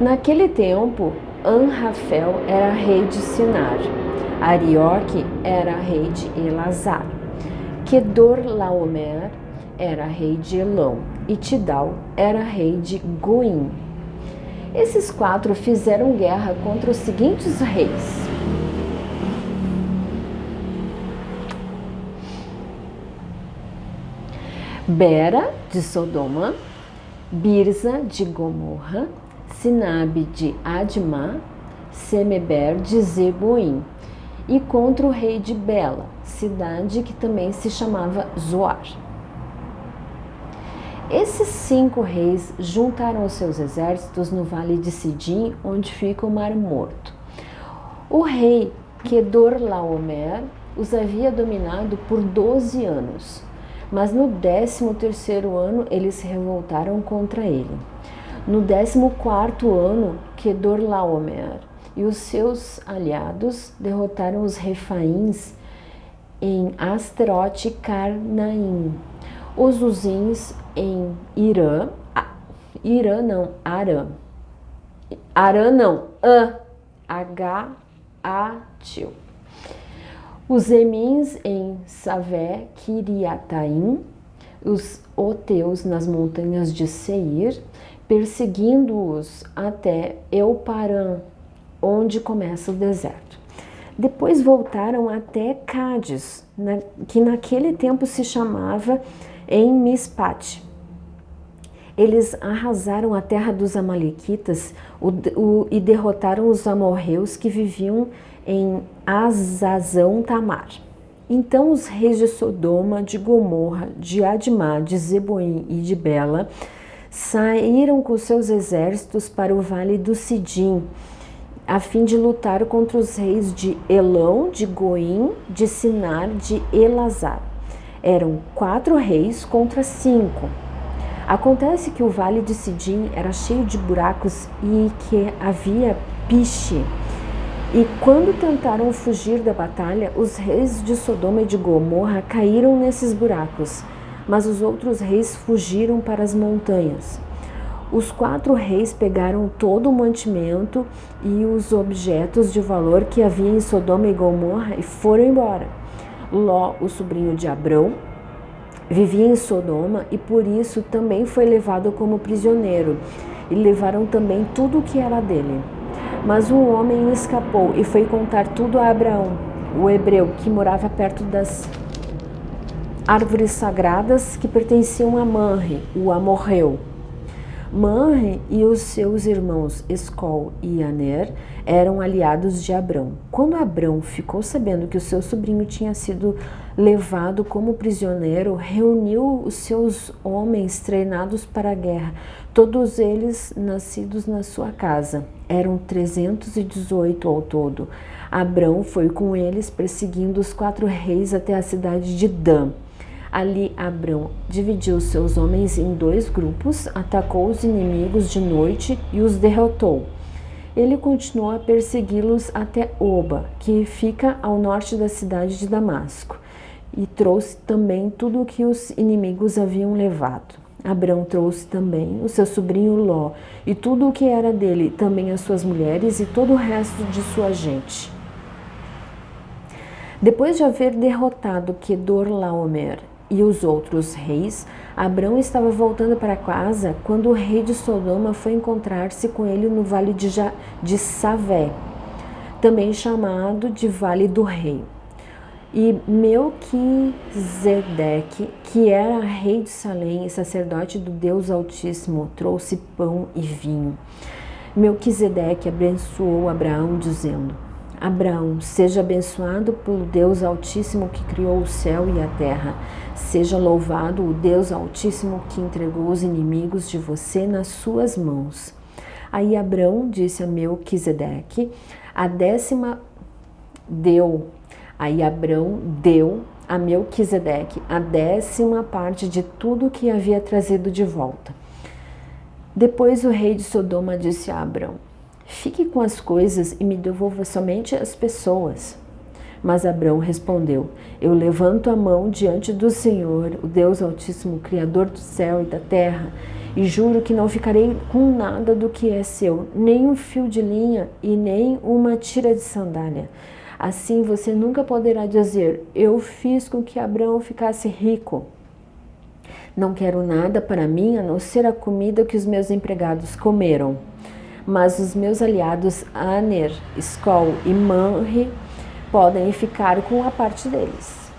Naquele tempo, Anrafel era rei de Sinar, Arioque era rei de Elazar, Quedorlaomer era rei de Elão e Tidal era rei de Goim. Esses 4 fizeram guerra contra os seguintes reis: Bera de Sodoma, Birza de Gomorra, Sinabe de Admá, Semeber de Zeboim, e contra o rei de Bela, cidade que também se chamava Zoar. Esses 5 reis juntaram os seus exércitos no vale de Sidim, onde fica o Mar Morto. O rei Quedorlaomer os havia dominado por 12 anos, mas no 13º ano eles se revoltaram contra ele. No 14º ano, Quedorlaomer e os seus aliados derrotaram os refaíns em Asterote e Carnaim, os uzins em Agatil, os emins em Savé, Kiriataim, os oteus nas montanhas de Seir, perseguindo-os até Euparã, onde começa o deserto. Depois voltaram até Cádiz, que naquele tempo se chamava em Mispate. Eles arrasaram a terra dos amalequitas e derrotaram os amorreus que viviam em Azazão Tamar. Então os reis de Sodoma, de Gomorra, de Admá, de Zeboim e de Bela saíram com seus exércitos para o vale do Sidim, a fim de lutar contra os reis de Elão, de Goim, de Sinar, de Elazar. Eram 4 reis contra 5. Acontece que o vale de Sidim era cheio de buracos e que havia piche. E quando tentaram fugir da batalha, os reis de Sodoma e de Gomorra caíram nesses buracos, mas os outros reis fugiram para as montanhas. Os 4 reis pegaram todo o mantimento e os objetos de valor que havia em Sodoma e Gomorra e foram embora. Ló, o sobrinho de Abrão, vivia em Sodoma e por isso também foi levado como prisioneiro, e levaram também tudo o que era dele. Mas um homem escapou e foi contar tudo a Abraão, o hebreu, que morava perto das árvores sagradas que pertenciam a Manre, o amorreu. Manre e os seus irmãos Escol e Aner eram aliados de Abrão. Quando Abrão ficou sabendo que o seu sobrinho tinha sido levado como prisioneiro, reuniu os seus homens treinados para a guerra, todos eles nascidos na sua casa. Eram 318 ao todo. Abrão foi com eles perseguindo os 4 reis até a cidade de Dan. Ali Abrão dividiu seus homens em 2 grupos, atacou os inimigos de noite e os derrotou. Ele continuou a persegui-los até Oba, que fica ao norte da cidade de Damasco, e trouxe também tudo o que os inimigos haviam levado. Abrão trouxe também o seu sobrinho Ló e tudo o que era dele, também as suas mulheres e todo o resto de sua gente. Depois de haver derrotado Quedorlaomer e os outros reis, Abrão estava voltando para casa quando o rei de Sodoma foi encontrar-se com ele no vale de Savé, também chamado de Vale do Rei. E Melquisedeque, que era rei de Salém e sacerdote do Deus Altíssimo, trouxe pão e vinho. Melquisedeque abençoou Abraão, dizendo: Abraão, seja abençoado pelo Deus Altíssimo que criou o céu e a terra. Seja louvado o Deus Altíssimo que entregou os inimigos de você nas suas mãos. Aí Abraão disse a Melquisedeque, Abrão deu a Melquisedeque a 10ª parte de tudo que havia trazido de volta. Depois o rei de Sodoma disse a Abrão: fique com as coisas e me devolva somente as pessoas. Mas Abrão respondeu: eu levanto a mão diante do Senhor, o Deus Altíssimo, Criador do céu e da terra, e juro que não ficarei com nada do que é seu, nem um fio de linha e nem uma tira de sandália. Assim você nunca poderá dizer, eu fiz com que Abraão ficasse rico. Não quero nada para mim a não ser a comida que os meus empregados comeram. Mas os meus aliados Aner, Escol e Manre podem ficar com a parte deles.